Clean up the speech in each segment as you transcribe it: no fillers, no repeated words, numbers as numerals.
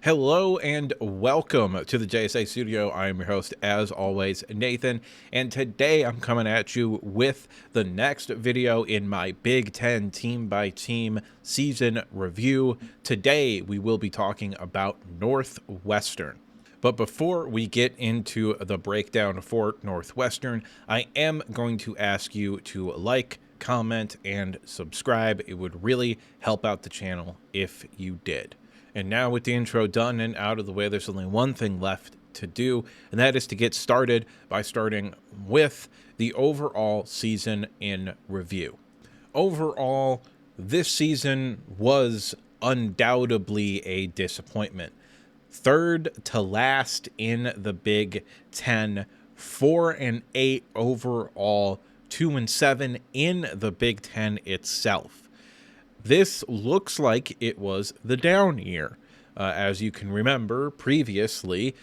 Hello and welcome to the JSA studio. I'm your host, as always, Nathan, and today I'm coming at you with the next video in my Big Ten team by team season review. Today we will be talking about Northwestern. But before we get into the breakdown for Northwestern, I am going to ask you to like, comment, and subscribe. It would really help out the channel if you did. And now with the intro done and out of the way, there's only one thing left to do, and that is to get started by starting with the overall season in review. Overall, this season was undoubtedly a disappointment. Third to last in the Big Ten, 4-8 overall, 2-7 in the Big Ten itself. This looks like it was the down year. As you can remember previously,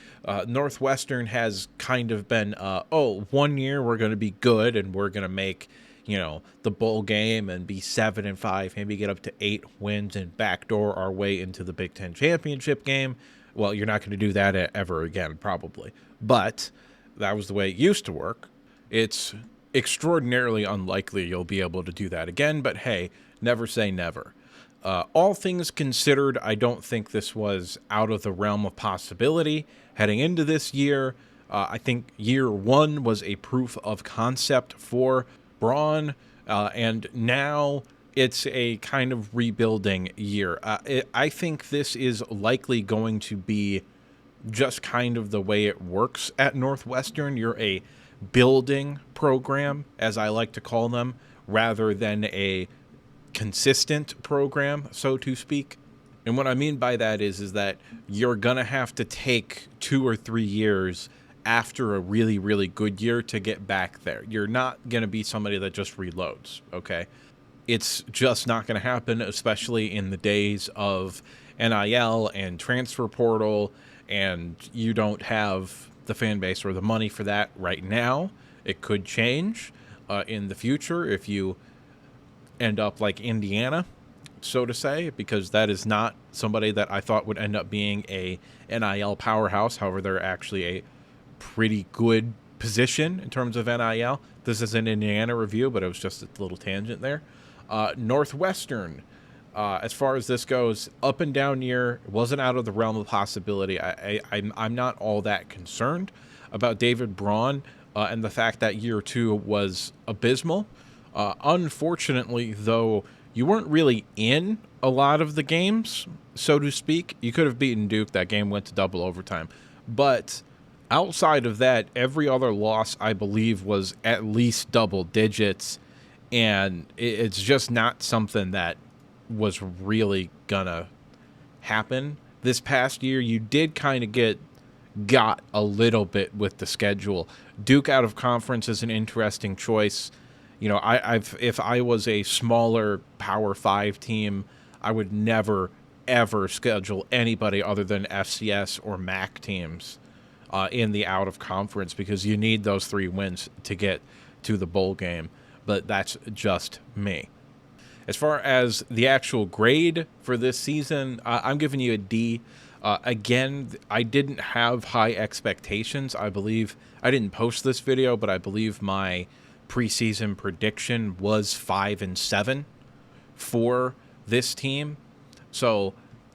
Northwestern has kind of been, 1 year we're going to be good and we're going to make, the bowl game and be 7-5, maybe get up to 8 wins and backdoor our way into the Big Ten championship game. Well, you're not going to do that ever again, probably. But that was the way it used to work. It's extraordinarily unlikely you'll be able to do that again, but hey, never say never. All things considered, I don't think this was out of the realm of possibility. Heading into this year, I think year one was a proof of concept for Braun, and now it's a kind of rebuilding year. I think this is likely going to be just kind of the way it works at Northwestern. You're a building program, as I like to call them, rather than a consistent program, so to speak. And what I mean by that is that you're gonna have to take 2 or 3 years after a really, really good year to get back there. You're not gonna be somebody that just reloads, okay? It's just not gonna happen, especially in the days of NIL and transfer portal, and you don't have the fan base or the money for that right now. It could change in the future if you end up like Indiana, so to say, because that is not somebody that I thought would end up being a NIL powerhouse. However, they're actually a pretty good position in terms of NIL. This is an Indiana review, but it was just a little tangent there. Northwestern, as far as this goes, up and down year, wasn't out of the realm of possibility. I'm not all that concerned about David Braun and the fact that year two was abysmal. Unfortunately, though, you weren't really in a lot of the games, so to speak. You could have beaten Duke. That game went to double overtime. But outside of that, every other loss, I believe, was at least double digits. And it's just not something that was really gonna happen. This past year, you did kind of got a little bit with the schedule. Duke out of conference is an interesting choice. If I was a smaller Power 5 team, I would never, ever schedule anybody other than FCS or MAC teams in the out of conference, because you need those 3 wins to get to the bowl game. But that's just me. As far as the actual grade for this season, I'm giving you a D. Again, I didn't have high expectations. I believe I didn't post this video, but I believe my preseason prediction was 5-7 for this team. So,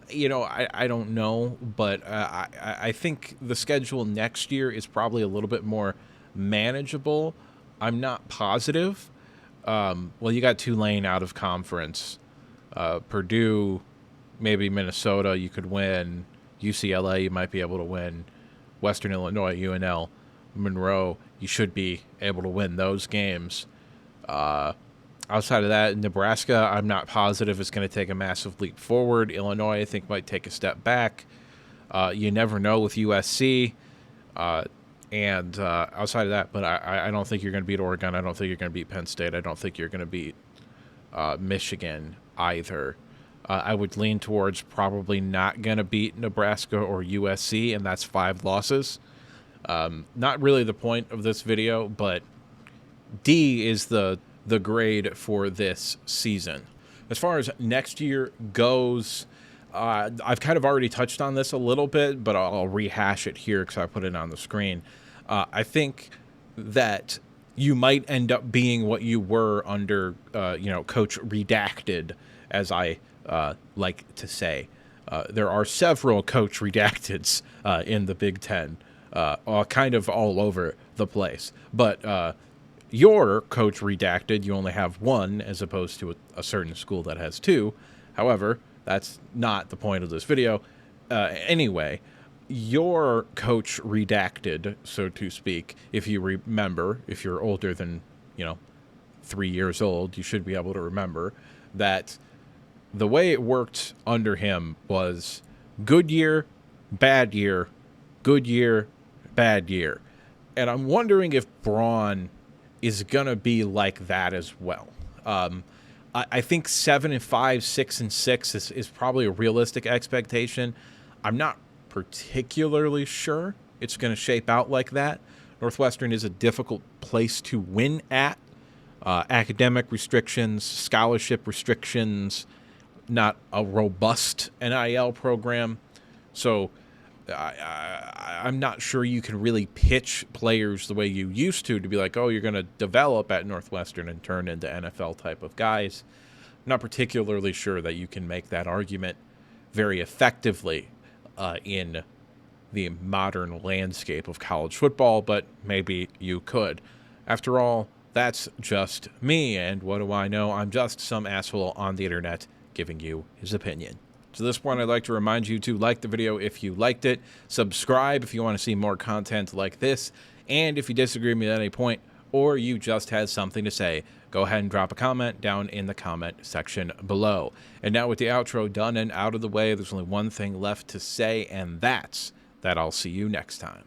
I don't know, but I think the schedule next year is probably a little bit more manageable. I'm not positive. Well, you got Tulane out of conference, Purdue, maybe Minnesota you could win, UCLA you might be able to win, Western Illinois, UNL, Monroe, you should be able to win those games. Outside of that, Nebraska, I'm not positive it's going to take a massive leap forward. Illinois, I think, might take a step back. You never know with USC. And outside of that, but I don't think you're going to beat Oregon. I don't think you're going to beat Penn State. I don't think you're going to beat Michigan either. I would lean towards probably not going to beat Nebraska or USC, and that's 5 losses. Not really the point of this video, but D is the grade for this season. As far as next year goes, I've kind of already touched on this a little bit, but I'll rehash it here because I put it on the screen. I think that you might end up being what you were under, Coach Redacted, as I like to say. There are several Coach Redacteds in the Big Ten, kind of all over the place. But your Coach Redacted, you only have one, as opposed to a certain school that has two. However, that's not the point of this video. Anyway, your Coach Redacted, so to speak, if you remember, if you're older than, 3 years old, you should be able to remember that the way it worked under him was good year, bad year, good year, bad year. And I'm wondering if Braun is going to be like that as well. I think 7-5, 6-6 is probably a realistic expectation. I'm not particularly sure it's going to shape out like that. Northwestern is a difficult place to win at. Academic restrictions, scholarship restrictions, not a robust NIL program. So I'm not sure you can really pitch players the way you used to be like, oh, you're going to develop at Northwestern and turn into NFL type of guys. I'm not particularly sure that you can make that argument very effectively in the modern landscape of college football, but maybe you could. After all, that's just me, and what do I know? I'm just some asshole on the internet giving you his opinion. So at this point, I'd like to remind you to like the video if you liked it, subscribe if you want to see more content like this, and if you disagree with me at any point, or you just had something to say, go ahead and drop a comment down in the comment section below. And now with the outro done and out of the way, there's only one thing left to say, and that's that I'll see you next time.